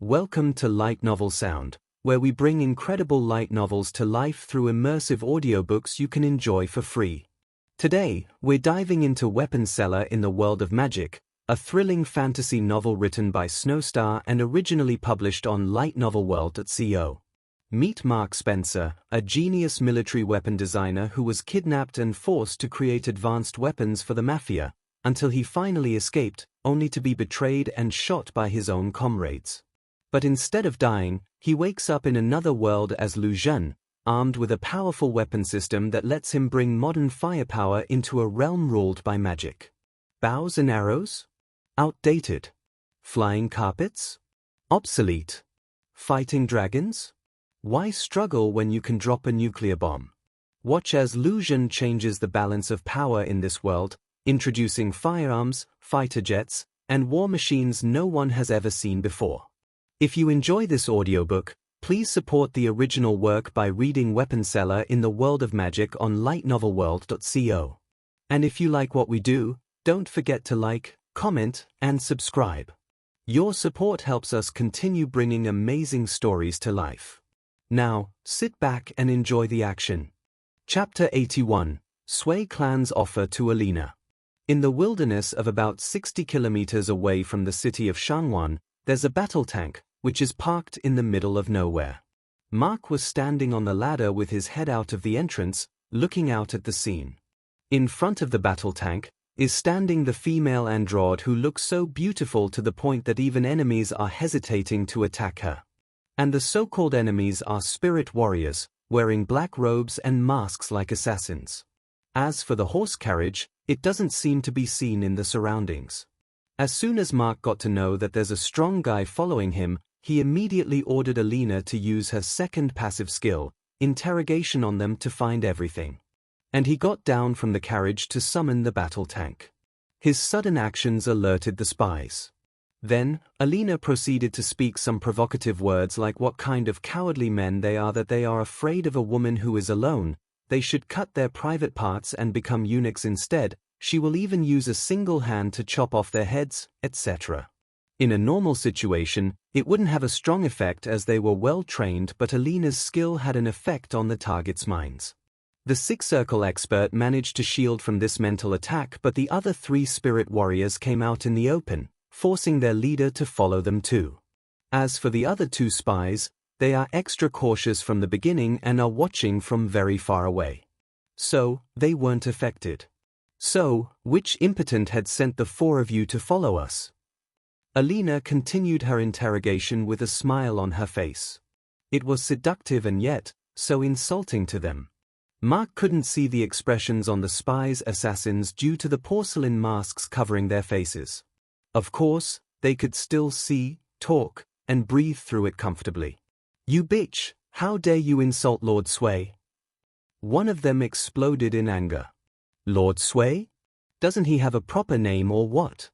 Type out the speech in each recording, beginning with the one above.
Welcome to Light Novel Sound, where we bring incredible light novels to life through immersive audiobooks you can enjoy for free. Today, we're diving into Weapon Seller in the World of Magic, a thrilling fantasy novel written by Snowstar and originally published on lightnovelworld.co. Meet Mark Spencer, a genius military weapon designer who was kidnapped and forced to create advanced weapons for the mafia, until he finally escaped, only to be betrayed and shot by his own comrades. But instead of dying, he wakes up in another world as Lu Zhen, armed with a powerful weapon system that lets him bring modern firepower into a realm ruled by magic. Bows and arrows? Outdated. Flying carpets? Obsolete. Fighting dragons? Why struggle when you can drop a nuclear bomb? Watch as Lu Zhen changes the balance of power in this world, introducing firearms, fighter jets, and war machines no one has ever seen before. If you enjoy this audiobook, please support the original work by reading Weapon Seller in the World of Magic on lightnovelworld.co. And if you like what we do, don't forget to like, comment, and subscribe. Your support helps us continue bringing amazing stories to life. Now, sit back and enjoy the action. Chapter 81, Sui Clan's Offer to Alina. In the wilderness of about 60 kilometers away from the city of Shangwan, there's a battle tank, which is parked in the middle of nowhere. Mark was standing on the ladder with his head out of the entrance, looking out at the scene. In front of the battle tank is standing the female android who looks so beautiful to the point that even enemies are hesitating to attack her. And the so-called enemies are spirit warriors, wearing black robes and masks like assassins. As for the horse carriage, it doesn't seem to be seen in the surroundings. As soon as Mark got to know that there's a strong guy following him, he immediately ordered Alina to use her second passive skill, interrogation, on them to find everything. And he got down from the carriage to summon the battle tank. His sudden actions alerted the spies. Then, Alina proceeded to speak some provocative words like what kind of cowardly men they are, that they are afraid of a woman who is alone, they should cut their private parts and become eunuchs instead, she will even use a single hand to chop off their heads, etc. In a normal situation, it wouldn't have a strong effect as they were well trained, but Alina's skill had an effect on the target's minds. The six-circle expert managed to shield from this mental attack, but the other three spirit warriors came out in the open, forcing their leader to follow them too. As for the other two spies, they are extra cautious from the beginning and are watching from very far away. So, they weren't affected. So, which impotent had sent the four of you to follow us? Alina continued her interrogation with a smile on her face. It was seductive and yet, so insulting to them. Mark couldn't see the expressions on the spies' assassins due to the porcelain masks covering their faces. Of course, they could still see, talk, and breathe through it comfortably. "You bitch, how dare you insult Lord Sui?" One of them exploded in anger. Lord Sui? Doesn't he have a proper name or what?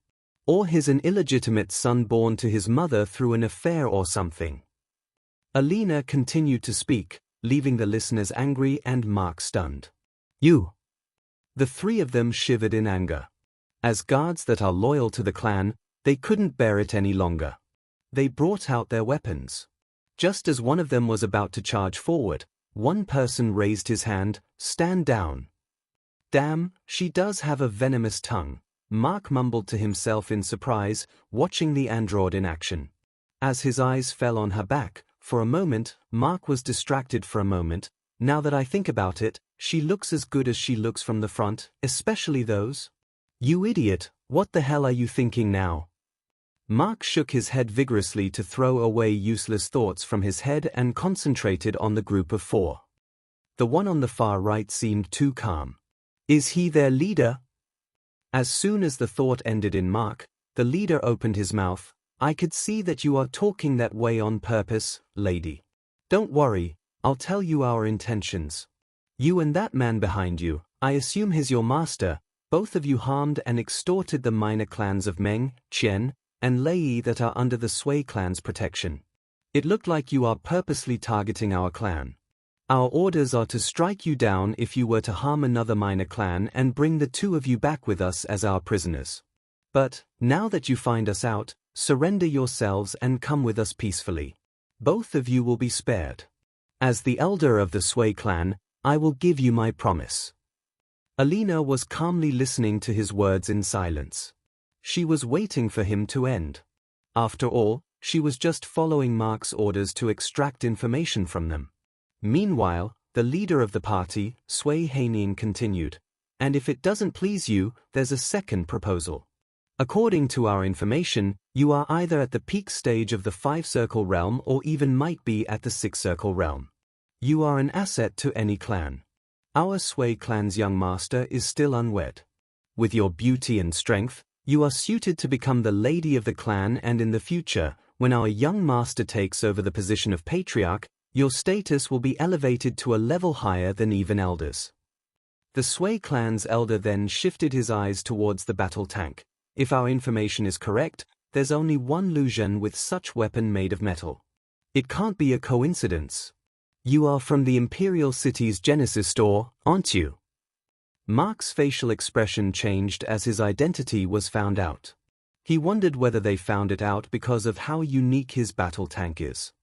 Or is an illegitimate son born to his mother through an affair or something? Alina continued to speak, leaving the listeners angry and Mark stunned. "You!" The three of them shivered in anger. As guards that are loyal to the clan, they couldn't bear it any longer. They brought out their weapons. Just as one of them was about to charge forward, one person raised his hand. "Stand down." "Damn, she does have a venomous tongue," Mark mumbled to himself in surprise, watching the android in action. As his eyes fell on her back, for a moment, Mark was distracted for a moment. "Now that I think about it, she looks as good as she looks from the front, especially those." "You idiot, what the hell are you thinking now?" Mark shook his head vigorously to throw away useless thoughts from his head and concentrated on the group of four. The one on the far right seemed too calm. "Is he their leader?" As soon as the thought ended in Mark, the leader opened his mouth. "I could see that you are talking that way on purpose, lady. Don't worry, I'll tell you our intentions. You and that man behind you, I assume he's your master, both of you harmed and extorted the minor clans of Meng, Qian, and Lei that are under the Sui clan's protection. It looked like you are purposely targeting our clan. Our orders are to strike you down if you were to harm another minor clan and bring the two of you back with us as our prisoners. But, now that you find us out, Surrender yourselves and come with us peacefully. Both of you will be spared. As the elder of the Sui clan, I will give you my promise." Alina was calmly listening to his words in silence. She was waiting for him to end. After all, she was just following Mark's orders to extract information from them. Meanwhile, the leader of the party, Sui Haining, continued, "And if it doesn't please you, there's a second proposal. According to our information, you are either at the peak stage of the 5-circle realm or even might be at the 6-circle realm. You are an asset to any clan. Our Sui clan's young master is still unwed. With your beauty and strength, you are suited to become the lady of the clan, and in the future, when our young master takes over the position of patriarch, your status will be elevated to a level higher than even elders." The Sui clan's elder then shifted his eyes towards the battle tank. "If our information is correct, there's only one Lu Zhen with such weapon made of metal. It can't be a coincidence. You are from the Imperial City's Genesis store, aren't you?" Mark's facial expression changed as his identity was found out. He wondered whether they found it out because of how unique his battle tank is.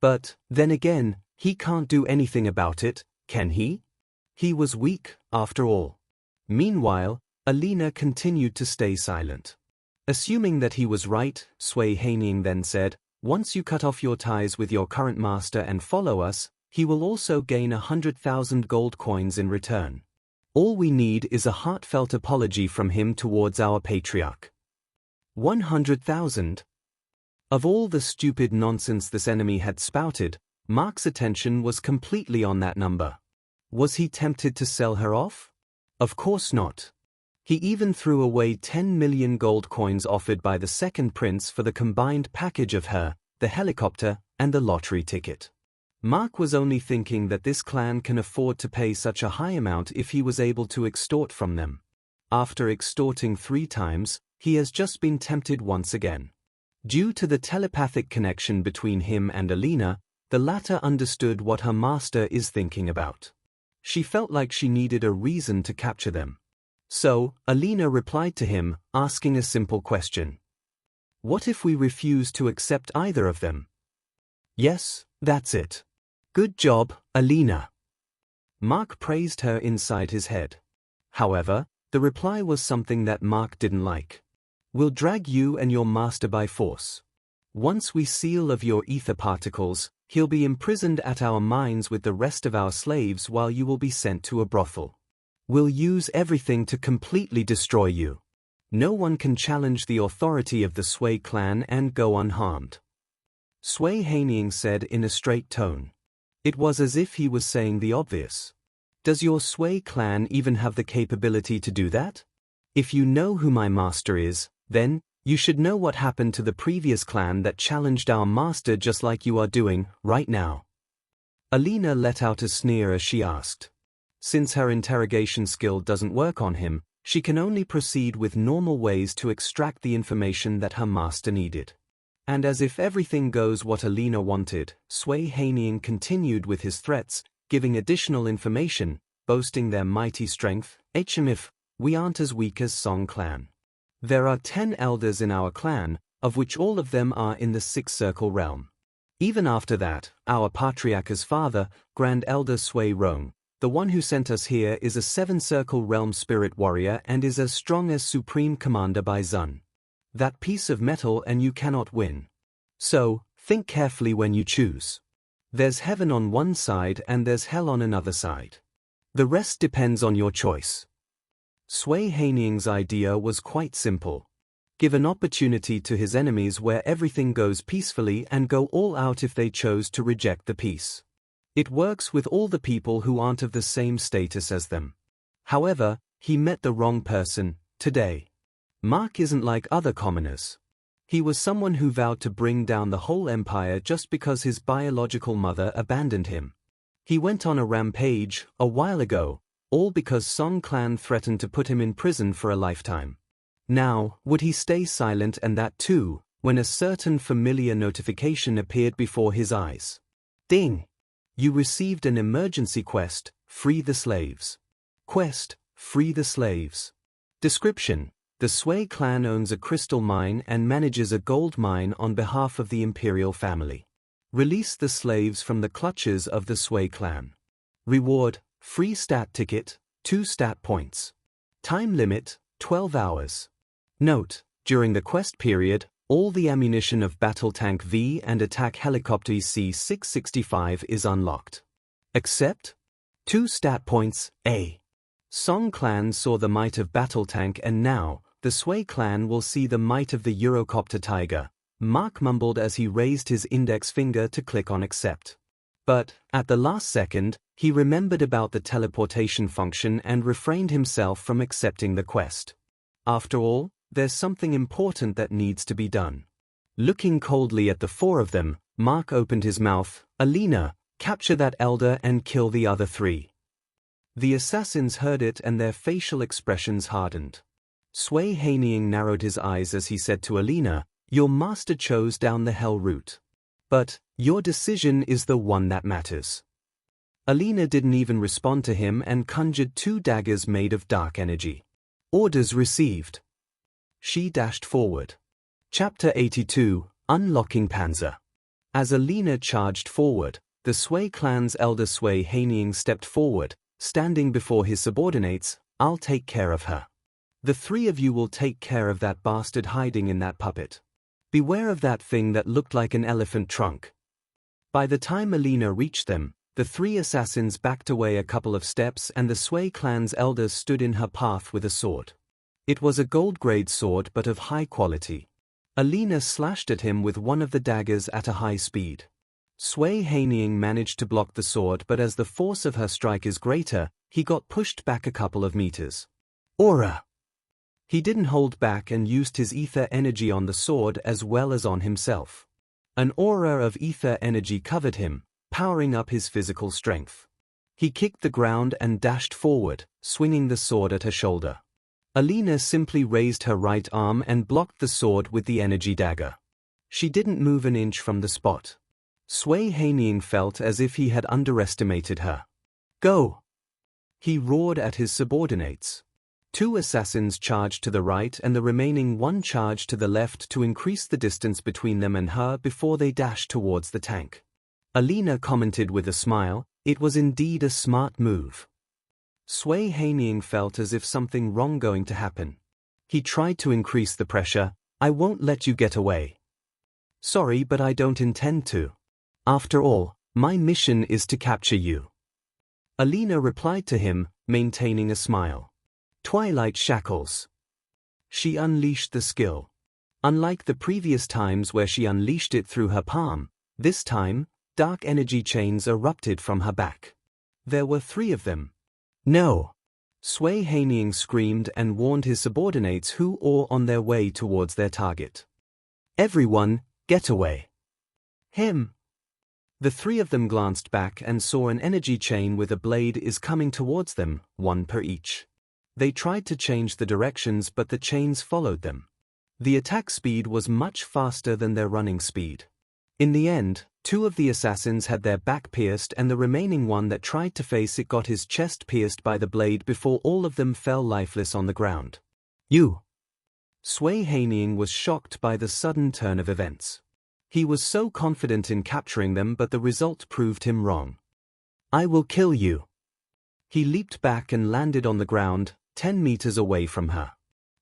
But, then again, he can't do anything about it, can he? He was weak, after all. Meanwhile, Alina continued to stay silent. Assuming that he was right, Sui Haining then said, "Once you cut off your ties with your current master and follow us, he will also gain 100,000 gold coins in return. All we need is a heartfelt apology from him towards our patriarch." 100,000? Of all the stupid nonsense this enemy had spouted, Mark's attention was completely on that number. Was he tempted to sell her off? Of course not. He even threw away 10 million gold coins offered by the second prince for the combined package of her, the helicopter, and the lottery ticket. Mark was only thinking that this clan can afford to pay such a high amount if he was able to extort from them. After extorting 3 times, he has just been tempted once again. Due to the telepathic connection between him and Alina, the latter understood what her master is thinking about. She felt like she needed a reason to capture them. So, Alina replied to him, asking a simple question. "What if we refuse to accept either of them?" "Yes, that's it. Good job, Alina." Mark praised her inside his head. However, the reply was something that Mark didn't like. "We'll drag you and your master by force. Once we seal of your ether particles, he'll be imprisoned at our mines with the rest of our slaves while you will be sent to a brothel. We'll use everything to completely destroy you. No one can challenge the authority of the Sui clan and go unharmed." Sui Haining said in a straight tone. It was as if he was saying the obvious. "Does your Sui clan even have the capability to do that? If you know who my master is, then, you should know what happened to the previous clan that challenged our master just like you are doing, right now." Alina let out a sneer as she asked. Since her interrogation skill doesn't work on him, she can only proceed with normal ways to extract the information that her master needed. And as if everything goes what Alina wanted, Sui Haining continued with his threats, giving additional information, boasting their mighty strength. "HMF, we aren't as weak as Song clan. There are 10 elders in our clan, of which all of them are in the 6-circle realm. Even after that, our patriarch's father, Grand Elder Sui Rong, the one who sent us here, is a 7-circle realm spirit warrior and is as strong as Supreme Commander Bai Zun. That piece of metal and you cannot win. So, think carefully when you choose. There's heaven on one side and there's hell on another side. The rest depends on your choice." Sui Haining's idea was quite simple. Give an opportunity to his enemies where everything goes peacefully and go all out if they chose to reject the peace. It works with all the people who aren't of the same status as them. However, he met the wrong person, today. Mark isn't like other commoners. He was someone who vowed to bring down the whole empire just because his biological mother abandoned him. He went on a rampage, a while ago, all because Song clan threatened to put him in prison for a lifetime. Now, would he stay silent, and that too, when a certain familiar notification appeared before his eyes? Ding! You received an emergency quest, free the slaves. Quest, free the slaves. Description: The Sui clan owns a crystal mine and manages a gold mine on behalf of the imperial family. Release the slaves from the clutches of the Sui clan. Reward, free stat ticket, 2 stat points. Time limit, 12 hours. Note, during the quest period, all the ammunition of Battle Tank V and Attack Helicopter C-665 is unlocked. Except 2 stat points, A. Song clan saw the might of Battle Tank and now, the Sui clan will see the might of the Eurocopter Tiger, Mark mumbled as he raised his index finger to click on accept. But, at the last second, he remembered about the teleportation function and refrained himself from accepting the quest. After all, there's something important that needs to be done. Looking coldly at the 4 of them, Mark opened his mouth. Alina, capture that elder and kill the other 3. The assassins heard it and their facial expressions hardened. Sui Haining narrowed his eyes as he said to Alina, your master chose down the hell route. But, your decision is the one that matters. Alina didn't even respond to him and conjured 2 daggers made of dark energy. Orders received. She dashed forward. Chapter 82, Unlocking Panzer. As Alina charged forward, the Sui clan's elder Sui Haining stepped forward, standing before his subordinates. I'll take care of her. The 3 of you will take care of that bastard hiding in that puppet. Beware of that thing that looked like an elephant trunk. By the time Alina reached them, the 3 assassins backed away a couple of steps and the Sui clan's elders stood in her path with a sword. It was a gold-grade sword but of high quality. Alina slashed at him with one of the daggers at a high speed. Sui Haining managed to block the sword but as the force of her strike is greater, he got pushed back a couple of meters. Aura! He didn't hold back and used his ether energy on the sword as well as on himself. An aura of ether energy covered him, powering up his physical strength. He kicked the ground and dashed forward, swinging the sword at her shoulder. Alina simply raised her right arm and blocked the sword with the energy dagger. She didn't move an inch from the spot. Sui Haining felt as if he had underestimated her. Go! He roared at his subordinates. 2 assassins charged to the right and the remaining 1 charged to the left to increase the distance between them and her before they dashed towards the tank. Alina commented with a smile, it was indeed a smart move. Sui Haining felt as if something wrong going to happen. He tried to increase the pressure. I won't let you get away. Sorry, but I don't intend to. After all, my mission is to capture you. Alina replied to him, maintaining a smile. Twilight shackles. She unleashed the skill. Unlike the previous times where she unleashed it through her palm, this time, dark energy chains erupted from her back. There were 3 of them. No! Sui Haining screamed and warned his subordinates who were on their way towards their target. Everyone, get away. Him! The 3 of them glanced back and saw an energy chain with a blade is coming towards them, 1 per each. They tried to change the directions but the chains followed them. The attack speed was much faster than their running speed. In the end, 2 of the assassins had their back pierced and the remaining one that tried to face it got his chest pierced by the blade before all of them fell lifeless on the ground. You! Sui Haining was shocked by the sudden turn of events. He was so confident in capturing them but the result proved him wrong. I will kill you! He leaped back and landed on the ground, 10 meters away from her.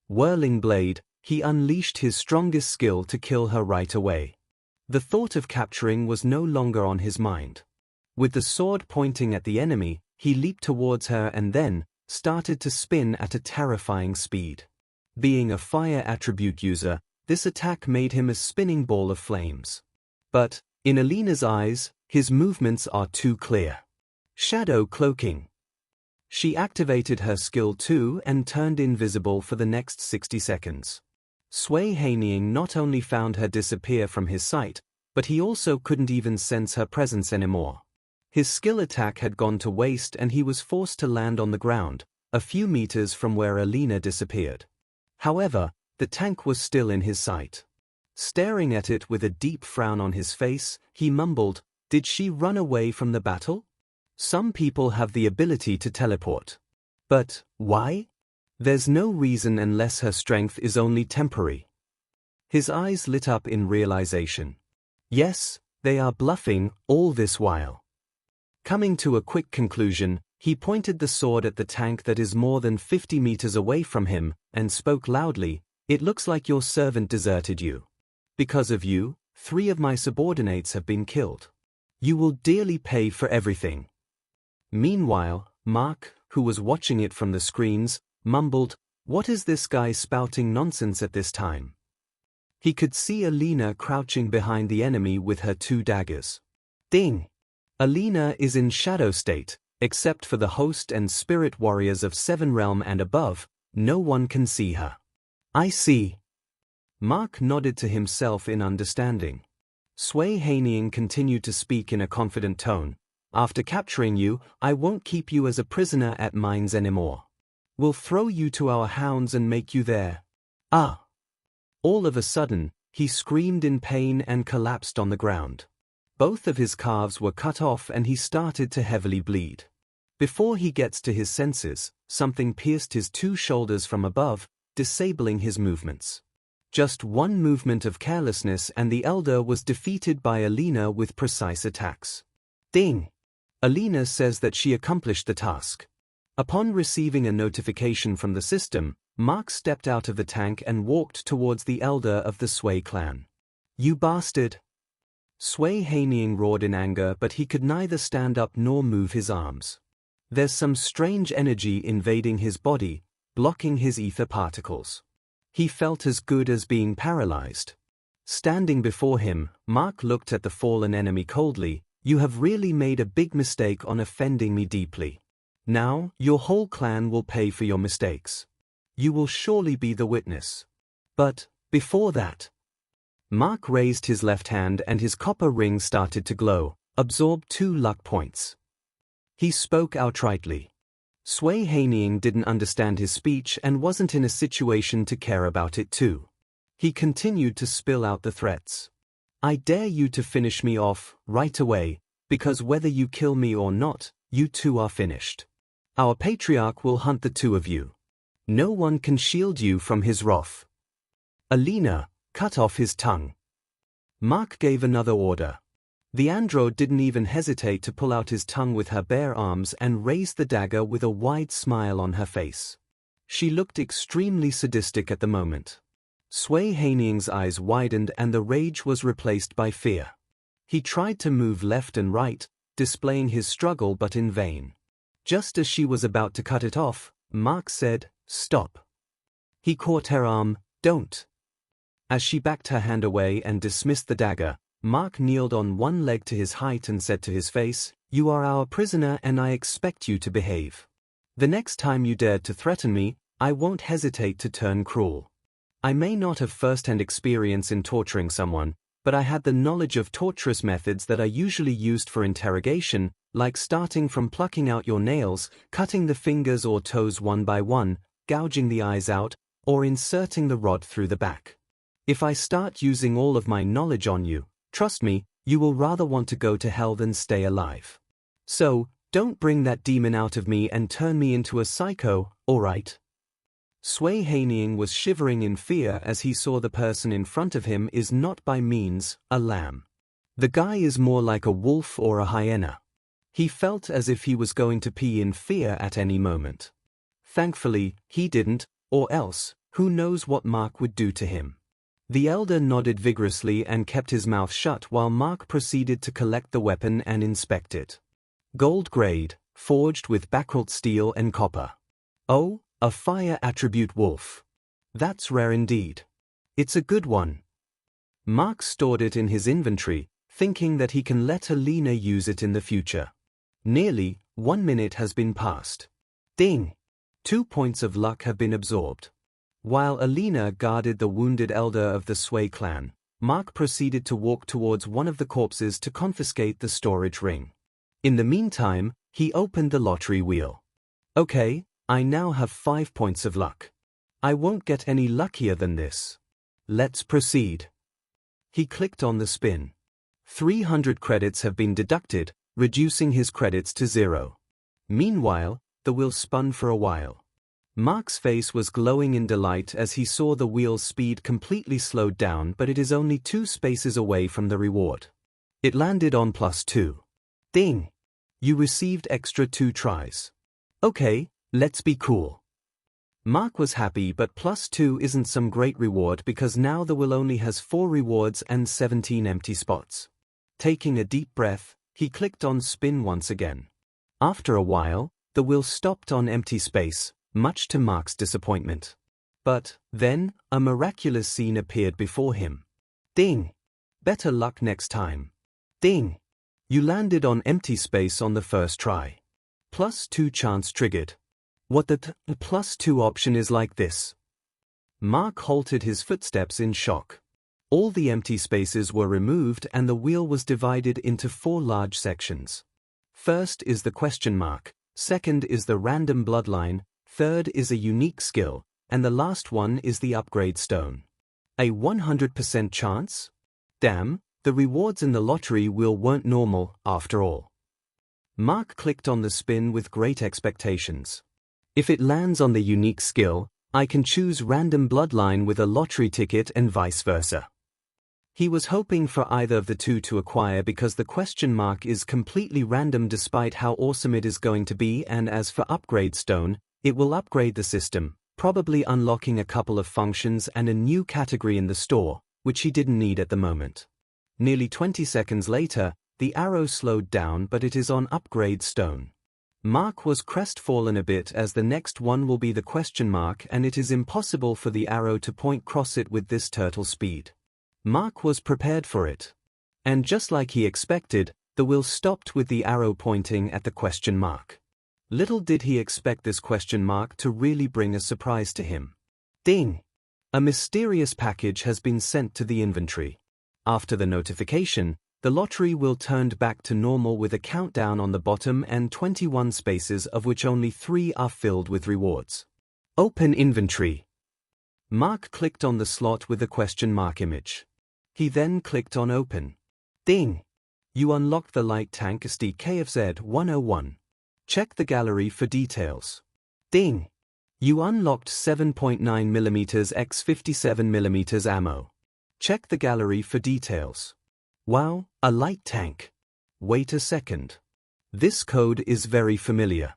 Whirling blade, he unleashed his strongest skill to kill her right away. The thought of capturing was no longer on his mind. With the sword pointing at the enemy, he leaped towards her and then started to spin at a terrifying speed. Being a fire attribute user, this attack made him a spinning ball of flames. But, in Alina's eyes, his movements are too clear. Shadow cloaking. She activated her skill too and turned invisible for the next 60 seconds. Sui Haining not only found her disappear from his sight, but he also couldn't even sense her presence anymore. His skill attack had gone to waste and he was forced to land on the ground, a few meters from where Alina disappeared. However, the tank was still in his sight. Staring at it with a deep frown on his face, he mumbled, "Did she run away from the battle? Some people have the ability to teleport. But, why? There's no reason unless her strength is only temporary. His eyes lit up in realization. Yes, they are bluffing all this while. Coming to a quick conclusion, he pointed the sword at the tank that is more than 50 meters away from him, and spoke loudly, "It looks like your servant deserted you. Because of you, 3 of my subordinates have been killed. You will dearly pay for everything." Meanwhile, Mark, who was watching it from the screens, mumbled, "What is this guy spouting nonsense at this time?" He could see Alina crouching behind the enemy with her 2 daggers. Ding! Alina is in shadow state, except for the host and spirit warriors of 7 realm and above, no one can see her. "I see." Mark nodded to himself in understanding. Sui Haining continued to speak in a confident tone. "After capturing you, I won't keep you as a prisoner at mines anymore. We'll throw you to our hounds and make you their." Ah! All of a sudden, he screamed in pain and collapsed on the ground. Both of his calves were cut off and he started to heavily bleed. Before he gets to his senses, something pierced his 2 shoulders from above, disabling his movements. Just one movement of carelessness and the elder was defeated by Alina with precise attacks. Ding! Alina says that she accomplished the task. Upon receiving a notification from the system, Mark stepped out of the tank and walked towards the elder of the Sui clan. "You bastard!" Sui Haining roared in anger, but he could neither stand up nor move his arms. There's some strange energy invading his body, blocking his ether particles. He felt as good as being paralyzed. Standing before him, Mark looked at the fallen enemy coldly. "You have really made a big mistake on offending me deeply. Now, your whole clan will pay for your mistakes. You will surely be the witness. But, before that..." Mark raised his left hand and his copper ring started to glow, absorbed 2 luck points. He spoke outrightly. Sui Haining didn't understand his speech and wasn't in a situation to care about it too. He continued to spill out the threats. "I dare you to finish me off, right away, because whether you kill me or not, you 2 are finished. Our patriarch will hunt the 2 of you. No one can shield you from his wrath." "Alina, cut off his tongue." Mark gave another order. The android didn't even hesitate to pull out his tongue with her bare arms and raised the dagger with a wide smile on her face. She looked extremely sadistic at the moment. Sui Haining's eyes widened and the rage was replaced by fear. He tried to move left and right, displaying his struggle but in vain. Just as she was about to cut it off, Mark said, "Stop." He caught her arm. "Don't." As she backed her hand away and dismissed the dagger, Mark kneeled on one leg to his height and said to his face, "You are our prisoner and I expect you to behave. The next time you dare to threaten me, I won't hesitate to turn cruel. I may not have first-hand experience in torturing someone, but I had the knowledge of torturous methods that are usually used for interrogation, like starting from plucking out your nails, cutting the fingers or toes one by one, gouging the eyes out, or inserting the rod through the back. If I start using all of my knowledge on you, trust me, you will rather want to go to hell than stay alive. So, don't bring that demon out of me and turn me into a psycho, alright?" Sui Haining was shivering in fear as he saw the person in front of him is not by means a lamb. The guy is more like a wolf or a hyena. He felt as if he was going to pee in fear at any moment. Thankfully, he didn't, or else, who knows what Mark would do to him. The elder nodded vigorously and kept his mouth shut while Mark proceeded to collect the weapon and inspect it. Gold grade, forged with backrolt steel and copper. Oh, a fire attribute wolf. That's rare indeed. It's a good one. Mark stored it in his inventory, thinking that he can let Alina use it in the future. Nearly 1 minute has been passed. Ding! 2 points of luck have been absorbed. While Alina guarded the wounded elder of the Sui clan, Mark proceeded to walk towards one of the corpses to confiscate the storage ring. In the meantime, he opened the lottery wheel. "Okay, I now have 5 points of luck. I won't get any luckier than this. Let's proceed." He clicked on the spin. 300 credits have been deducted, reducing his credits to 0. Meanwhile, the wheel spun for a while. Mark's face was glowing in delight as he saw the wheel's speed completely slowed down, but it is only 2 spaces away from the reward. It landed on +2. Ding! You received extra 2 tries. Okay, let's be cool. Mark was happy, but +2 isn't some great reward because now the wheel only has 4 rewards and 17 empty spots. Taking a deep breath, he clicked on spin once again. After a while, the wheel stopped on empty space, much to Mark's disappointment. But then, a miraculous scene appeared before him. Ding! Better luck next time. Ding! You landed on empty space on the first try. +2 chance triggered. What the +2 option is like this? Mark halted his footsteps in shock. All the empty spaces were removed and the wheel was divided into 4 large sections. First is the question mark, second is the random bloodline, third is a unique skill, and the last one is the upgrade stone. A 100% chance? Damn, the rewards in the lottery wheel weren't normal, after all. Mark clicked on the spin with great expectations. If it lands on the unique skill, I can choose random bloodline with a lottery ticket and vice versa. He was hoping for either of the two to acquire because the question mark is completely random despite how awesome it is going to be, and as for upgrade stone, it will upgrade the system, probably unlocking a couple of functions and a new category in the store, which he didn't need at the moment. Nearly 20 seconds later, the arrow slowed down, but it is on upgrade stone. Mark was crestfallen a bit as the next one will be the question mark and it is impossible for the arrow to point cross it with this turtle speed. Mark was prepared for it. And just like he expected, the wheel stopped with the arrow pointing at the question mark. Little did he expect this question mark to really bring a surprise to him. Ding! A mysterious package has been sent to the inventory. After the notification, the lottery wheel turned back to normal with a countdown on the bottom and 21 spaces of which only 3 are filled with rewards. Open inventory. Mark clicked on the slot with the question mark image. He then clicked on open. Ding! You unlocked the light tank SDKFZ 101. Check the gallery for details. Ding! You unlocked 7.9mm x 57mm ammo. Check the gallery for details. Wow, a light tank. Wait a second. This code is very familiar.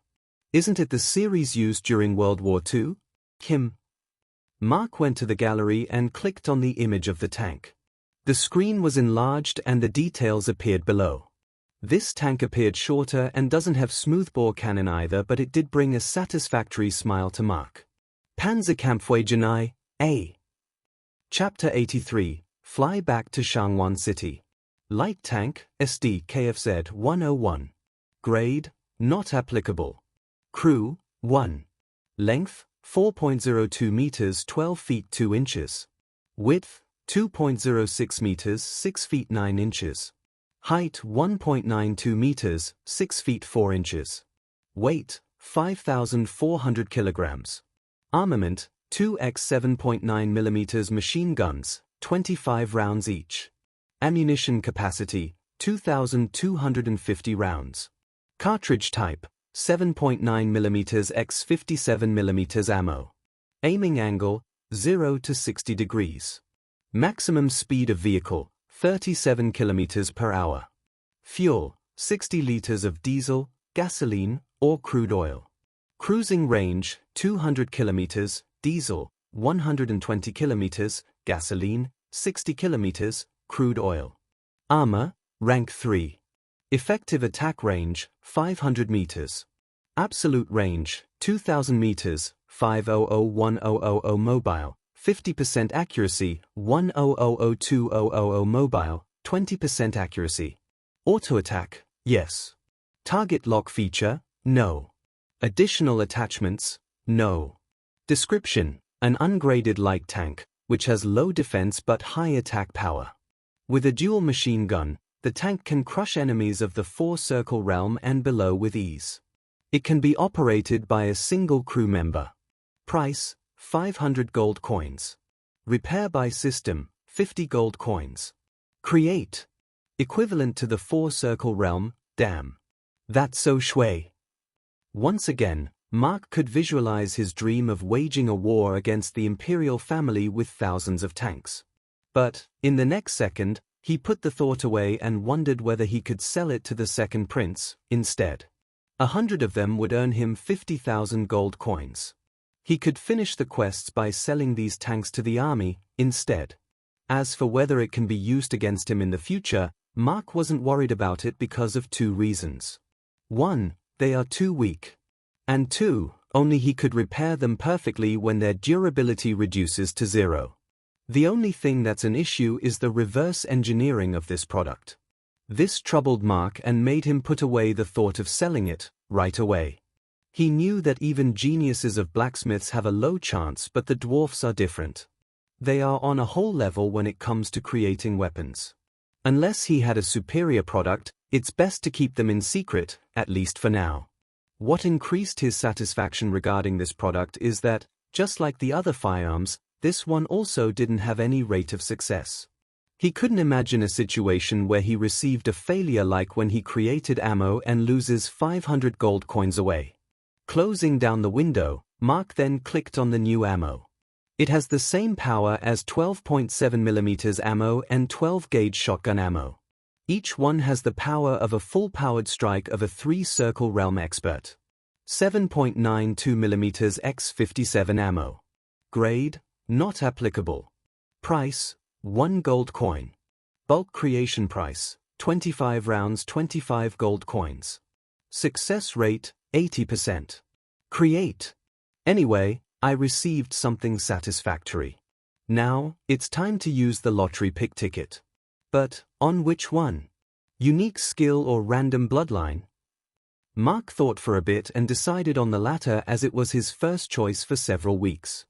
Isn't it the series used during World War II? Mark went to the gallery and clicked on the image of the tank. The screen was enlarged and the details appeared below. This tank appeared shorter and doesn't have smoothbore cannon either, but it did bring a satisfactory smile to Mark. Panzerkampfwagenei, A. Chapter 83, Fly Back to Shangwan City. Light Tank, SD KFZ 101. Grade, Not Applicable. Crew, 1. Length, 4.02 meters 12 feet 2 inches. Width, 2.06 meters 6 feet 9 inches. Height 1.92 meters, 6 feet 4 inches. Weight 5,400 kilograms. Armament 2x 7.9mm machine guns, 25 rounds each. Ammunition capacity 2,250 rounds. Cartridge type 7.9mm x 57mm ammo. Aiming angle 0 to 60 degrees. Maximum speed of vehicle 37 km per hour. Fuel, 60 liters of diesel, gasoline, or crude oil. Cruising range, 200 km, diesel, 120 km, gasoline, 60 km, crude oil. Armor, rank 3. Effective attack range, 500 meters. Absolute range, 2000 meters, 5001000 mobile. 50% accuracy, 1000200 mobile, 20% accuracy. Auto attack, yes. Target lock feature, no. Additional attachments, no. Description, an ungraded light tank, which has low defense but high attack power. With a dual machine gun, the tank can crush enemies of the 4-circle realm and below with ease. It can be operated by a single crew member. Price, 500 gold coins. Repair by system, 50 gold coins. Create. Equivalent to the 4-circle realm, damn. That's so shui. Once again, Mark could visualize his dream of waging a war against the imperial family with thousands of tanks. But, in the next second, he put the thought away and wondered whether he could sell it to the second prince, instead. 100 of them would earn him 50,000 gold coins. He could finish the quests by selling these tanks to the army, instead. As for whether it can be used against him in the future, Mark wasn't worried about it because of 2 reasons. 1, they are too weak. And 2, only he could repair them perfectly when their durability reduces to 0. The only thing that's an issue is the reverse engineering of this product. This troubled Mark and made him put away the thought of selling it, right away. He knew that even geniuses of blacksmiths have a low chance, but the dwarfs are different. They are on a whole level when it comes to creating weapons. Unless he had a superior product, it's best to keep them in secret, at least for now. What increased his satisfaction regarding this product is that, just like the other firearms, this one also didn't have any rate of success. He couldn't imagine a situation where he received a failure like when he created ammo and loses 500 gold coins away. Closing down the window, Mark then clicked on the new ammo. It has the same power as 12.7mm ammo and 12-gauge shotgun ammo. Each one has the power of a full-powered strike of a 3-circle realm expert. 7.92mm x 57 ammo. Grade: not applicable. Price: 1 gold coin. Bulk creation price: 25 rounds 25 gold coins. Success rate: 80%. Create. Anyway, I received something satisfactory. Now, it's time to use the lottery pick ticket. But, on which one? Unique skill or random bloodline? Mark thought for a bit and decided on the latter as it was his first choice for several weeks.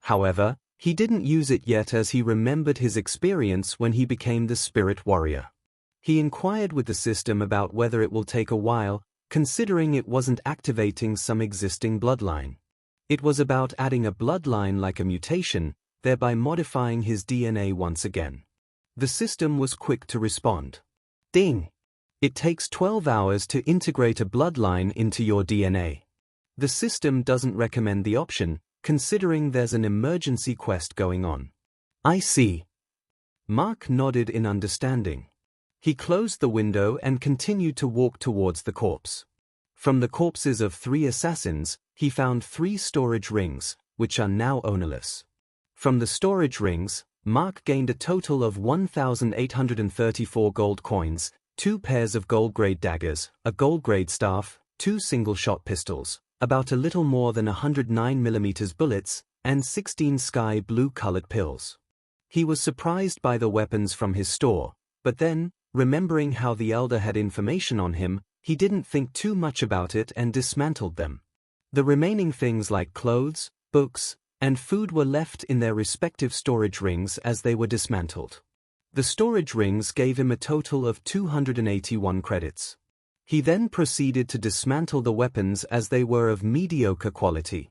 However, he didn't use it yet as he remembered his experience when he became the spirit warrior. He inquired with the system about whether it will take a while, considering it wasn't activating some existing bloodline. It was about adding a bloodline like a mutation, thereby modifying his DNA once again. The system was quick to respond. Ding! It takes 12 hours to integrate a bloodline into your DNA. The system doesn't recommend the option, considering there's an emergency quest going on. I see. Mark nodded in understanding. He closed the window and continued to walk towards the corpse. From the corpses of 3 assassins, he found 3 storage rings, which are now ownerless. From the storage rings, Mark gained a total of 1,834 gold coins, 2 pairs of gold-grade daggers, a gold-grade staff, 2 single-shot pistols, about a little more than 109mm bullets, and 16 sky blue-colored pills. He was surprised by the weapons from his store, but then, remembering how the Elder had information on him, he didn't think too much about it and dismantled them. The remaining things like clothes, books, and food were left in their respective storage rings as they were dismantled. The storage rings gave him a total of 281 credits. He then proceeded to dismantle the weapons as they were of mediocre quality.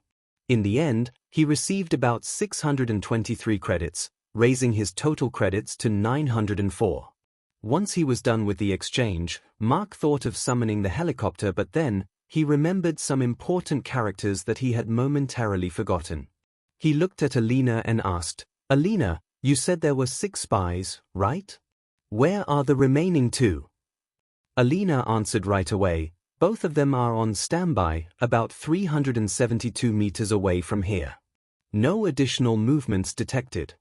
In the end, he received about 623 credits, raising his total credits to 904. Once he was done with the exchange, Mark thought of summoning the helicopter, but then, he remembered some important characters that he had momentarily forgotten. He looked at Alina and asked, "Alina, you said there were 6 spies, right? Where are the remaining 2? Alina answered right away, "Both of them are on standby, about 372 meters away from here. No additional movements detected."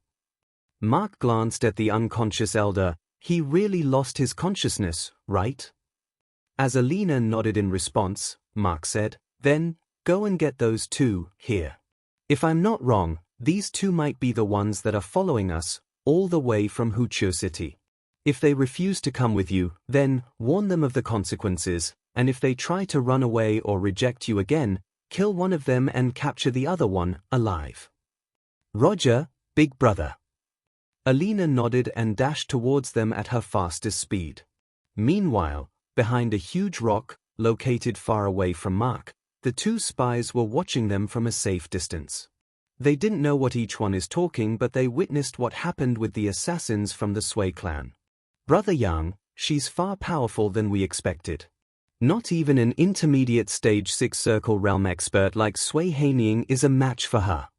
Mark glanced at the unconscious Elder. He really lost his consciousness, right? As Alina nodded in response, Mark said, "Then, go and get those 2 here. If I'm not wrong, these 2 might be the ones that are following us, all the way from Huqiu City. If they refuse to come with you, then, warn them of the consequences, and if they try to run away or reject you again, kill one of them and capture the other one, alive." "Roger, big brother." Alina nodded and dashed towards them at her fastest speed. Meanwhile, behind a huge rock, located far away from Mark, the 2 spies were watching them from a safe distance. They didn't know what each one is talking, but they witnessed what happened with the assassins from the Sui clan. "Brother Yang, she's far powerful than we expected." Not even an intermediate stage 6 circle realm expert like Sui Haining is a match for her.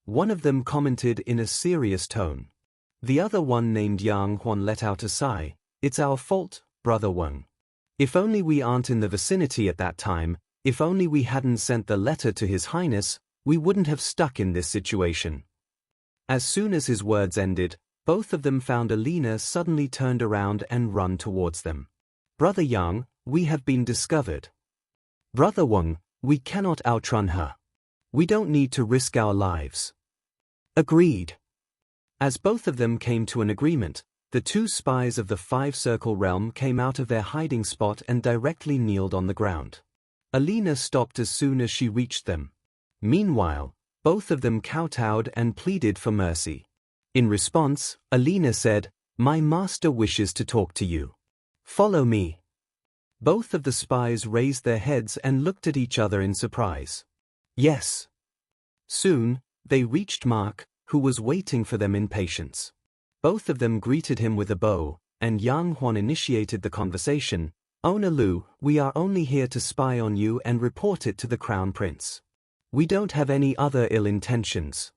One of them commented in a serious tone. The other one, named Yang Huan, let out a sigh. It's our fault, Brother Wang. If only we aren't in the vicinity at that time, if only we hadn't sent the letter to His Highness, we wouldn't have stuck in this situation. As soon as his words ended, both of them found Alina suddenly turned around and run towards them. Brother Yang, we have been discovered. Brother Wang, we cannot outrun her. We don't need to risk our lives. Agreed. As both of them came to an agreement, the two spies of the 5-circle realm came out of their hiding spot and directly kneeled on the ground. Alina stopped as soon as she reached them. Meanwhile, both of them kowtowed and pleaded for mercy. In response, Alina said, "My master wishes to talk to you. Follow me." Both of the spies raised their heads and looked at each other in surprise. Yes. Soon, they reached Mark, who was waiting for them in patience. Both of them greeted him with a bow, and Yang Huan initiated the conversation. "Owner Lu, we are only here to spy on you and report it to the Crown Prince. We don't have any other ill intentions."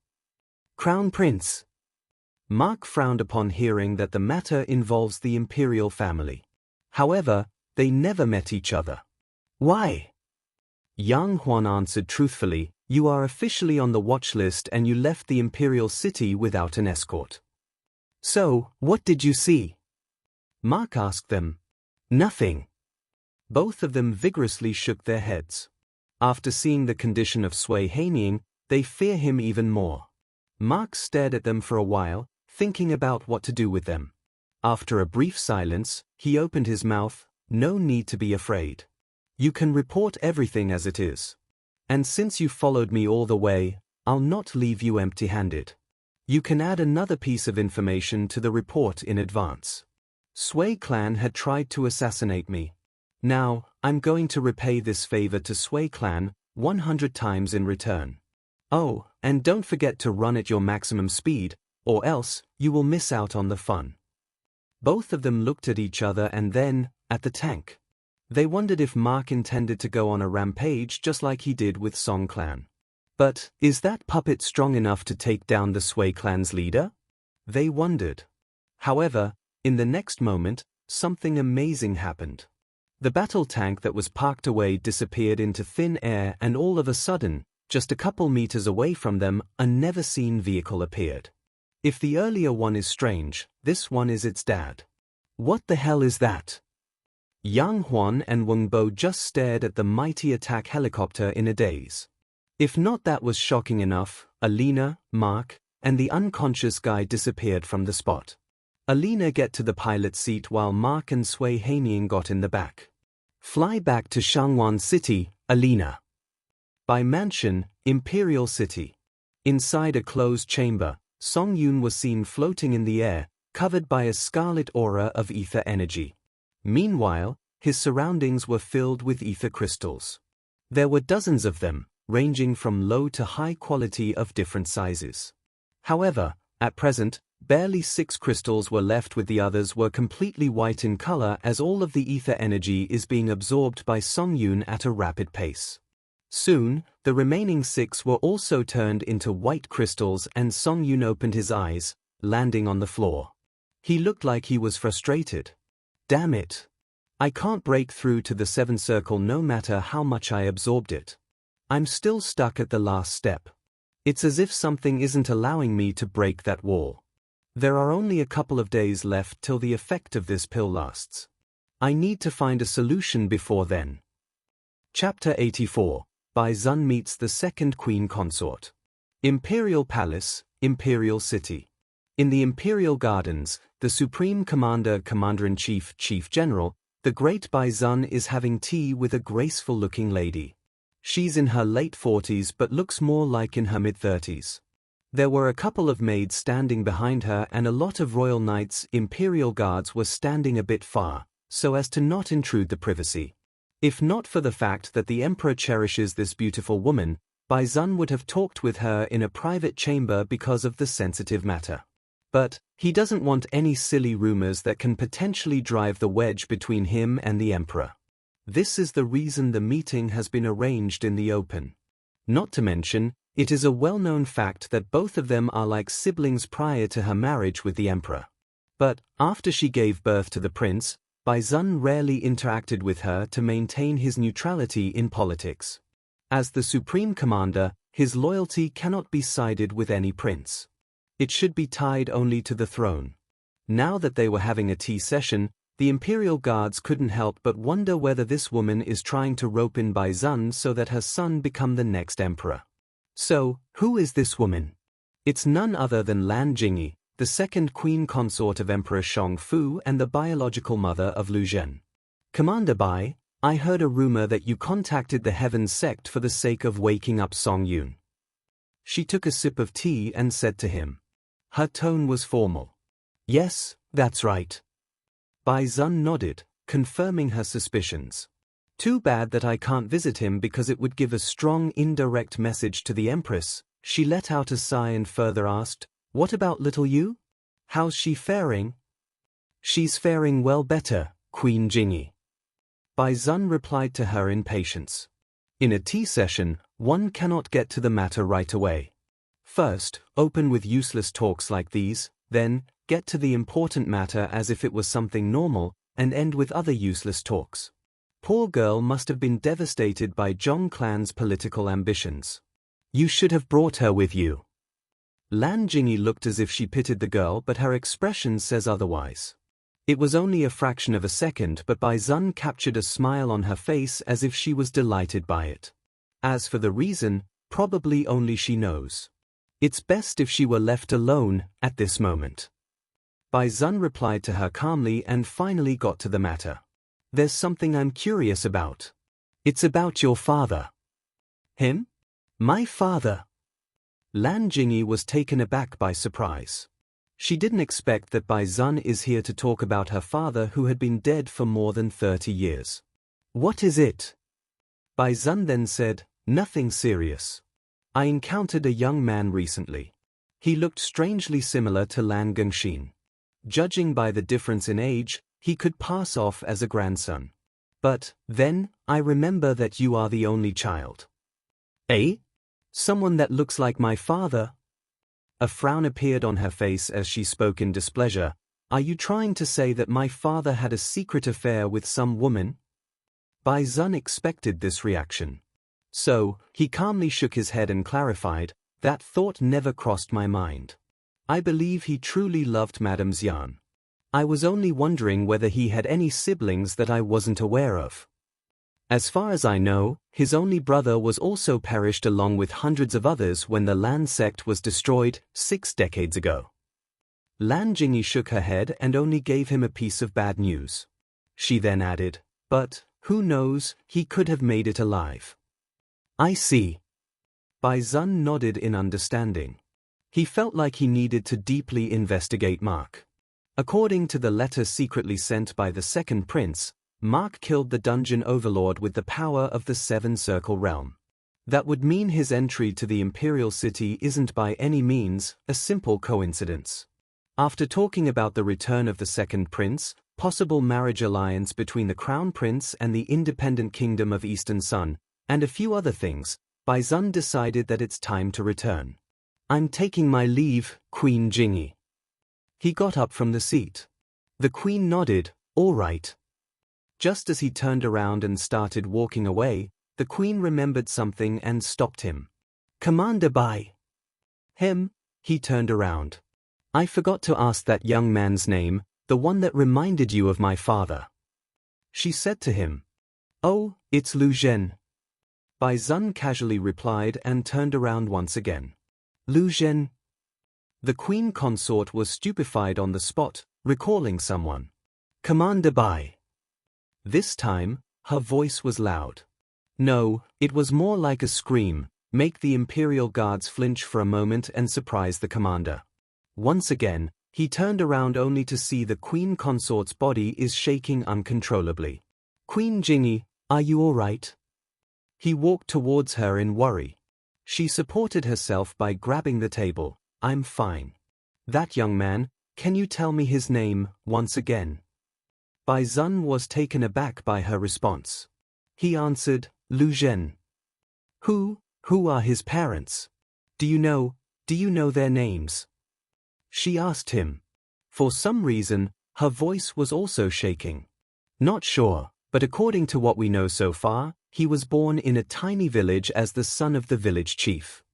Crown Prince. Mark frowned upon hearing that the matter involves the imperial family. However, they never met each other. Why? Yang Huan answered truthfully, "You are officially on the watch list and you left the imperial city without an escort." "So, what did you see?" Mark asked them. "Nothing." Both of them vigorously shook their heads. After seeing the condition of Sui Haining, they fear him even more. Mark stared at them for a while, thinking about what to do with them. After a brief silence, he opened his mouth. "No need to be afraid. You can report everything as it is. And since you followed me all the way, I'll not leave you empty-handed. You can add another piece of information to the report in advance. Sui clan had tried to assassinate me. Now, I'm going to repay this favor to Sui clan 100 times in return. Oh, and don't forget to run at your maximum speed, or else you will miss out on the fun." Both of them looked at each other and then, at the tank. They wondered if Mark intended to go on a rampage just like he did with Song clan. But, is that puppet strong enough to take down the Sui clan's leader? They wondered. However, in the next moment, something amazing happened. The battle tank that was parked away disappeared into thin air, and all of a sudden, just a couple meters away from them, a never-seen vehicle appeared. If the earlier one is strange, this one is its dad. What the hell is that? Yang Huan and Wang Bo just stared at the mighty attack helicopter in a daze. If not that was shocking enough, Alina, Mark, and the unconscious guy disappeared from the spot. Alina get to the pilot's seat while Mark and Sui Haining got in the back. Fly back to Shangwan City, Alina. By mansion, Imperial City. Inside a closed chamber, Song Yun was seen floating in the air, covered by a scarlet aura of ether energy. Meanwhile, his surroundings were filled with ether crystals. There were dozens of them, ranging from low to high quality of different sizes. However, at present, barely 6 crystals were left, with the others were completely white in color as all of the ether energy is being absorbed by Song Yun at a rapid pace. Soon, the remaining 6 were also turned into white crystals and Song Yun opened his eyes, landing on the floor. He looked like he was frustrated. Damn it. I can't break through to the 7 circle no matter how much I absorbed it. I'm still stuck at the last step. It's as if something isn't allowing me to break that wall. There are only a couple of days left till the effect of this pill lasts. I need to find a solution before then. Chapter 84. Bai Zun meets the second queen consort. Imperial Palace, Imperial City. In the Imperial Gardens, the Supreme Commander, Commander-in-Chief, Chief General, the Great Bai Zun is having tea with a graceful-looking lady. She's in her late 40s but looks more like in her mid-30s. There were a couple of maids standing behind her and a lot of royal knights, Imperial guards were standing a bit far, so as to not intrude the privacy. If not for the fact that the Emperor cherishes this beautiful woman, Bai Zun would have talked with her in a private chamber because of the sensitive matter. But he doesn't want any silly rumors that can potentially drive the wedge between him and the Emperor. This is the reason the meeting has been arranged in the open. Not to mention, it is a well-known fact that both of them are like siblings prior to her marriage with the emperor. But, after she gave birth to the prince, Bai Zun rarely interacted with her to maintain his neutrality in politics. As the supreme commander, his loyalty cannot be sided with any prince. It should be tied only to the throne. Now that they were having a tea session, the imperial guards couldn't help but wonder whether this woman is trying to rope in Bai Zun so that her son become the next emperor. So, who is this woman? It's none other than Lan Jingyi, the second queen consort of Emperor Shangfu and the biological mother of Lu Zhen. Commander Bai, I heard a rumor that you contacted the Heavens sect for the sake of waking up Song Yun. She took a sip of tea and said to him. Her tone was formal. Yes, that's right. Bai Zun nodded, confirming her suspicions. Too bad that I can't visit him because it would give a strong indirect message to the Empress. She let out a sigh and further asked, what about little Yu? How's she faring? She's faring well better, Queen Jingyi. Bai Zun replied to her in patience. In a tea session, one cannot get to the matter right away. First, open with useless talks like these, then, get to the important matter as if it was something normal, and end with other useless talks. Poor girl must have been devastated by Zhong clan's political ambitions. You should have brought her with you. Lan Jingyi looked as if she pitied the girl, but her expression says otherwise. It was only a fraction of a second, but Bai Zun captured a smile on her face as if she was delighted by it. As for the reason, probably only she knows. It's best if she were left alone at this moment. Bai Zun replied to her calmly and finally got to the matter. There's something I'm curious about. It's about your father. Him? My father? Lan Jingyi was taken aback by surprise. She didn't expect that Bai Zun is here to talk about her father who had been dead for more than 30 years. What is it? Bai Zun then said, nothing serious. I encountered a young man recently. He looked strangely similar to Lan Gengxin. Judging by the difference in age, he could pass off as a grandson. But, then, I remember that you are the only child. Eh? Someone that looks like my father? A frown appeared on her face as she spoke in displeasure. Are you trying to say that my father had a secret affair with some woman? Bai Zun expected this reaction. So, he calmly shook his head and clarified, that thought never crossed my mind. I believe he truly loved Madame Xian. I was only wondering whether he had any siblings that I wasn't aware of. As far as I know, his only brother was also perished along with hundreds of others when the Lan sect was destroyed 6 decades ago. Lan Jingyi shook her head and only gave him a piece of bad news. She then added, but, who knows, he could have made it alive. I see. Bai Zun nodded in understanding. He felt like he needed to deeply investigate Mark. According to the letter secretly sent by the second prince, Mark killed the dungeon overlord with the power of the Seven Circle Realm. That would mean his entry to the Imperial City isn't by any means a simple coincidence. After talking about the return of the second prince, possible marriage alliance between the Crown Prince and the independent Kingdom of Eastern Sun, and a few other things, Bai Zun decided that it's time to return. I'm taking my leave, Queen Jingyi. He got up from the seat. The Queen nodded, all right. Just as he turned around and started walking away, the Queen remembered something and stopped him. Commander Bai. Him? He turned around. I forgot to ask that young man's name, the one that reminded you of my father. She said to him. Oh, it's Lu Zhen. Bai Zun casually replied and turned around once again. Lu Zhen. The Queen consort was stupefied on the spot, recalling someone. Commander Bai. This time, her voice was loud. No, it was more like a scream, make the Imperial Guards flinch for a moment and surprise the commander. Once again, he turned around only to see the Queen consort's body is shaking uncontrollably. Queen Jingyi, are you all right? He walked towards her in worry. She supported herself by grabbing the table. I'm fine. That young man, can you tell me his name, once again? Bai Zun was taken aback by her response. He answered, Lu Zhen. Who are his parents? Do you know their names? She asked him. For some reason, her voice was also shaking. Not sure, but according to what we know so far, he was born in a tiny village as the son of the village chief.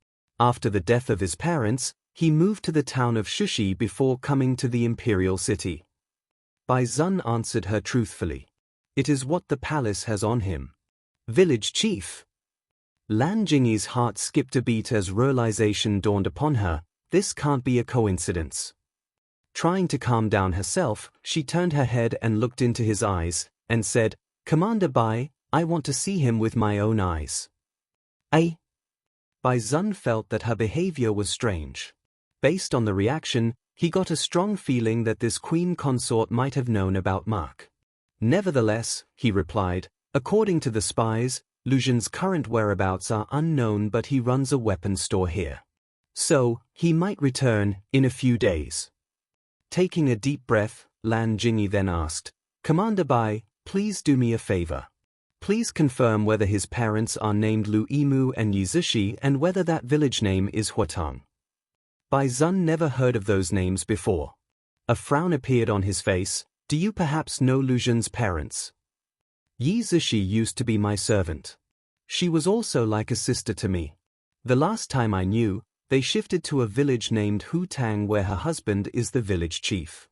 After the death of his parents, he moved to the town of Shushi before coming to the imperial city. Bai Zun answered her truthfully. It is what the palace has on him. Village chief. Lan Jingyi's heart skipped a beat as realization dawned upon her. This can't be a coincidence. Trying to calm down herself, she turned her head and looked into his eyes, and said, Commander Bai, I want to see him with my own eyes. Bai Zun felt that her behavior was strange. Based on the reaction, he got a strong feeling that this queen consort might have known about Mark. Nevertheless, he replied, according to the spies, Lu Zhen's current whereabouts are unknown, but he runs a weapons store here. So, he might return in a few days. Taking a deep breath, Lan Jingyi then asked, Commander Bai, please do me a favor. Please confirm whether his parents are named Lu Yimu and Yizushi and whether that village name is Huatang. Bai Zun never heard of those names before. A frown appeared on his face. Do you perhaps know Lu Zhen's parents? Yizushi used to be my servant. She was also like a sister to me. The last time I knew, they shifted to a village named Hutang where her husband is the village chief.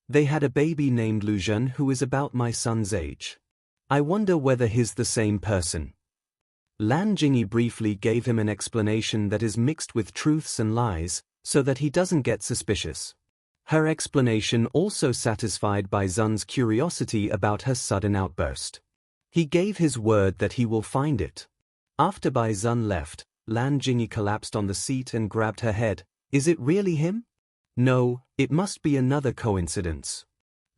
They had a baby named Lu Zhen who is about my son's age. I wonder whether he's the same person. Lan Jingyi briefly gave him an explanation that is mixed with truths and lies, so that he doesn't get suspicious. Her explanation also satisfied Bai Zun's curiosity about her sudden outburst. He gave his word that he will find it. After Bai Zun left, Lan Jingyi collapsed on the seat and grabbed her head. Is it really him? No, it must be another coincidence.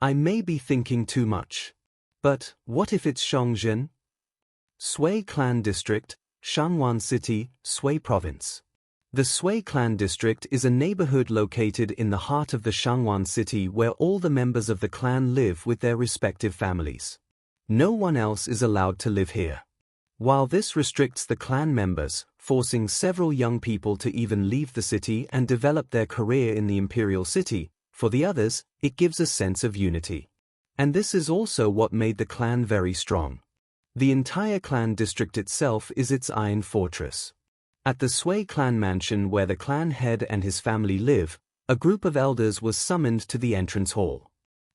I may be thinking too much. But what if it's Shangzhen? Sui Clan District, Shanwan City, Sui Province. The Sui Clan District is a neighborhood located in the heart of the Shangwan City where all the members of the clan live with their respective families. No one else is allowed to live here. While this restricts the clan members, forcing several young people to even leave the city and develop their career in the imperial city, for the others, it gives a sense of unity. And this is also what made the clan very strong. The entire clan district itself is its iron fortress. At the Sui clan mansion where the clan head and his family live, a group of elders was summoned to the entrance hall.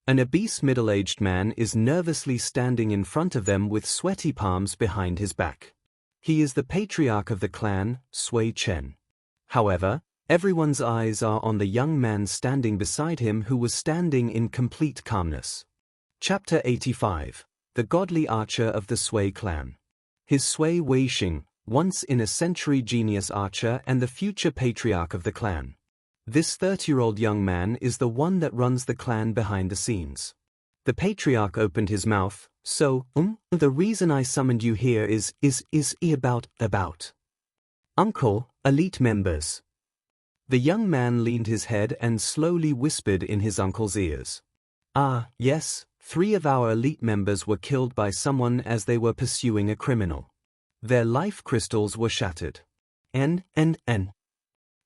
An obese middle-aged man is nervously standing in front of them with sweaty palms behind his back. He is the patriarch of the clan, Sui Chen. However, everyone's eyes are on the young man standing beside him who was standing in complete calmness. Chapter 85. The Godly Archer of the Sui Clan. His Sui Weixing, once in a century genius archer and the future patriarch of the clan. This 30-year-old young man is the one that runs the clan behind the scenes. The patriarch opened his mouth. So, the reason I summoned you here is about. Uncle, elite members. The young man leaned his head and slowly whispered in his uncle's ears. Ah, yes, 3 of our elite members were killed by someone as they were pursuing a criminal. Their life crystals were shattered. N.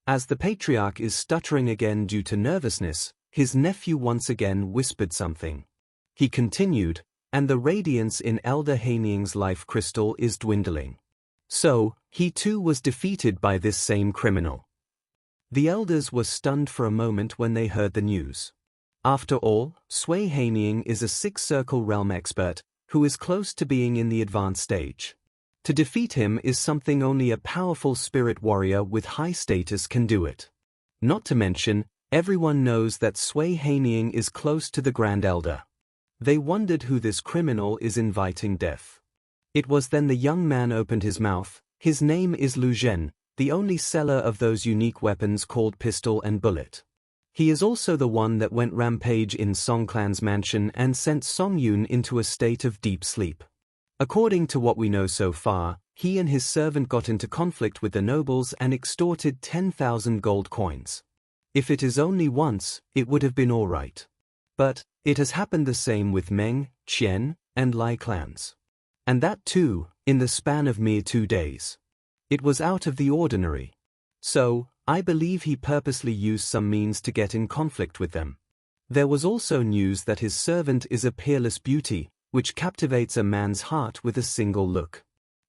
As the patriarch is stuttering again due to nervousness, his nephew once again whispered something. He continued, and the radiance in Elder Heining's life crystal is dwindling. So, he too was defeated by this same criminal. The elders were stunned for a moment when they heard the news. After all, Sui Heining is a six-circle realm expert, who is close to being in the advanced stage. To defeat him is something only a powerful spirit warrior with high status can do it. Not to mention, everyone knows that Sui Heining is close to the Grand Elder. They wondered who this criminal is inviting death. It was then the young man opened his mouth. His name is Lu Zhen, the only seller of those unique weapons called pistol and bullet. He is also the one that went rampage in Song Clan's mansion and sent Song Yun into a state of deep sleep. According to what we know so far, he and his servant got into conflict with the nobles and extorted 10,000 gold coins. If it is only once, it would have been all right. But it has happened the same with Meng, Qian, and Lai clans. And that too, in the span of mere 2 days. It was out of the ordinary. So, I believe he purposely used some means to get in conflict with them. There was also news that his servant is a peerless beauty, which captivates a man's heart with a single look.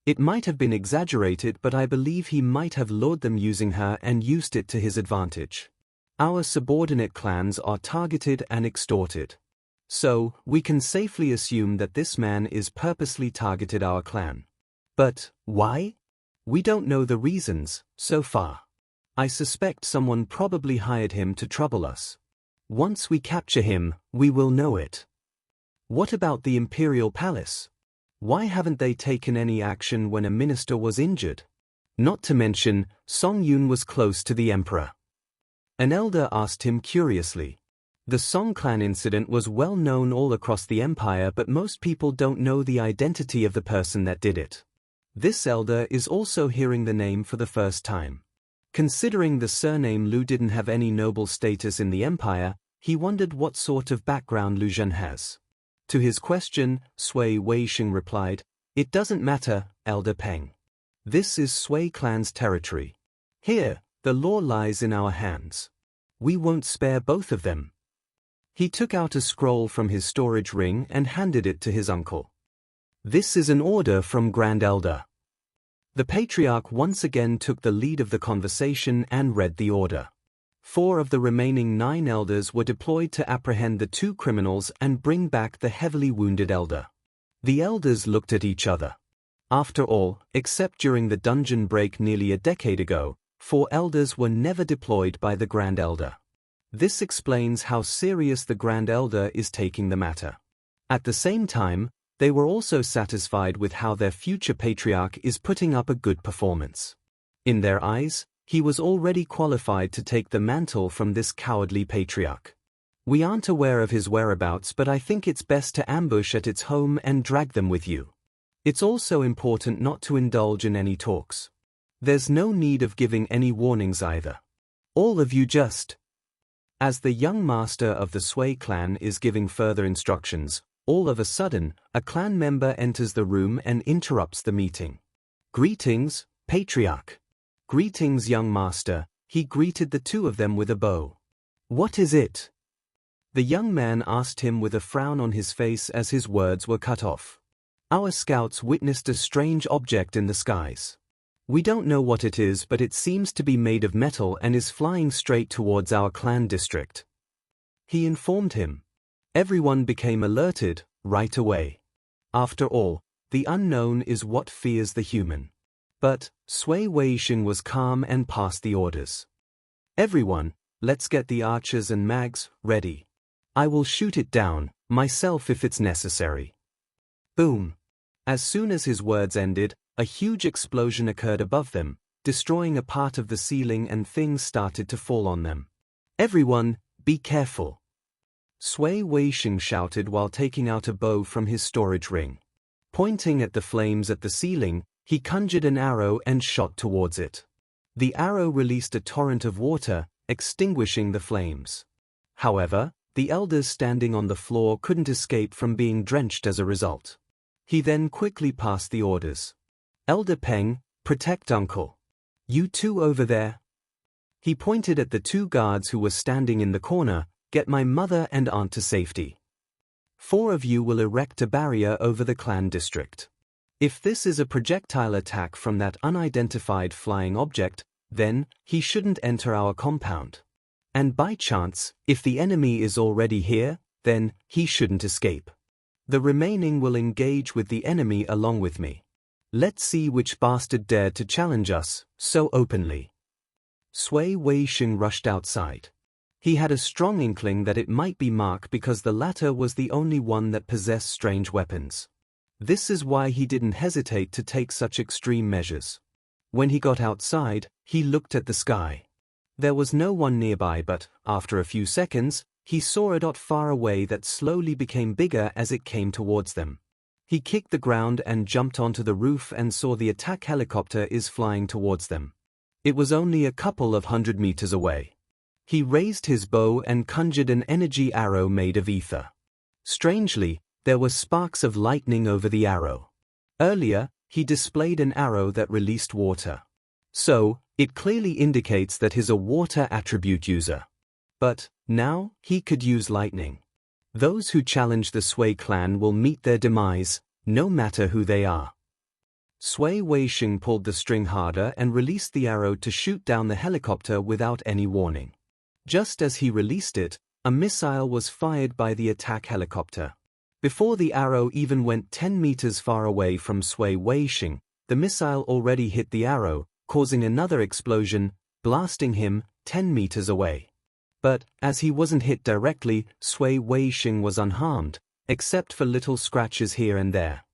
It might have been exaggerated, but I believe he might have lured them using her and used it to his advantage. Our subordinate clans are targeted and extorted. So, we can safely assume that this man is purposely targeted our clan. But, why? We don't know the reasons, so far. I suspect someone probably hired him to trouble us. Once we capture him, we will know it. What about the Imperial Palace? Why haven't they taken any action when a minister was injured? Not to mention, Song Yun was close to the Emperor. An elder asked him curiously. The Song clan incident was well known all across the empire, but most people don't know the identity of the person that did it. This elder is also hearing the name for the first time. Considering the surname Lu didn't have any noble status in the empire, he wondered what sort of background Lu Zhen has. To his question, Sui Weisheng replied, "It doesn't matter, Elder Peng. This is Sui clan's territory. Here, the law lies in our hands. We won't spare both of them." He took out a scroll from his storage ring and handed it to his uncle. "This is an order from Grand Elder." The patriarch once again took the lead of the conversation and read the order. 4 of the remaining 9 elders were deployed to apprehend the 2 criminals and bring back the heavily wounded elder. The elders looked at each other. After all, except during the dungeon break nearly a decade ago, 4 elders were never deployed by the Grand Elder. This explains how serious the Grand Elder is taking the matter. At the same time, they were also satisfied with how their future patriarch is putting up a good performance. In their eyes, he was already qualified to take the mantle from this cowardly patriarch. "We aren't aware of his whereabouts, but I think it's best to ambush at its home and drag them with you. It's also important not to indulge in any talks. There's no need of giving any warnings either. All of you just..." As the young master of the Sui clan is giving further instructions, all of a sudden, a clan member enters the room and interrupts the meeting. "Greetings, Patriarch." "Greetings, young master," he greeted the 2 of them with a bow. "What is it?" The young man asked him with a frown on his face as his words were cut off. "Our scouts witnessed a strange object in the skies. We don't know what it is, but it seems to be made of metal and is flying straight towards our clan district," he informed him. Everyone became alerted right away. After all, the unknown is what fears the human. But Sui Weisheng was calm and passed the orders. "Everyone, let's get the archers and mags ready. I will shoot it down, myself if it's necessary." Boom! As soon as his words ended, a huge explosion occurred above them, destroying a part of the ceiling, and things started to fall on them. "Everyone, be careful!" Sui Weisheng shouted while taking out a bow from his storage ring. Pointing at the flames at the ceiling, he conjured an arrow and shot towards it. The arrow released a torrent of water, extinguishing the flames. However, the elders standing on the floor couldn't escape from being drenched as a result. He then quickly passed the orders. "Elder Peng, protect Uncle. You 2 over there." He pointed at the 2 guards who were standing in the corner. "Get my mother and aunt to safety. 4 of you will erect a barrier over the clan district. If this is a projectile attack from that unidentified flying object, then he shouldn't enter our compound. And by chance, if the enemy is already here, then he shouldn't escape. The remaining will engage with the enemy along with me. Let's see which bastard dared to challenge us so openly." Sui Weisheng rushed outside. He had a strong inkling that it might be Mark because the latter was the only one that possessed strange weapons. This is why he didn't hesitate to take such extreme measures. When he got outside, he looked at the sky. There was no one nearby, but, after a few seconds, he saw a dot far away that slowly became bigger as it came towards them. He kicked the ground and jumped onto the roof and saw the attack helicopter is flying towards them. It was only a couple of 100 meters away. He raised his bow and conjured an energy arrow made of ether. Strangely, there were sparks of lightning over the arrow. Earlier, he displayed an arrow that released water. So, it clearly indicates that he's a water attribute user. But, now, he could use lightning. Those who challenge the Sui clan will meet their demise, no matter who they are. Sui Weisheng pulled the string harder and released the arrow to shoot down the helicopter without any warning. Just as he released it, a missile was fired by the attack helicopter. Before the arrow even went 10 meters far away from Sui Weisheng, the missile already hit the arrow, causing another explosion, blasting him 10 meters away. But, as he wasn't hit directly, Sui Weisheng was unharmed, except for little scratches here and there.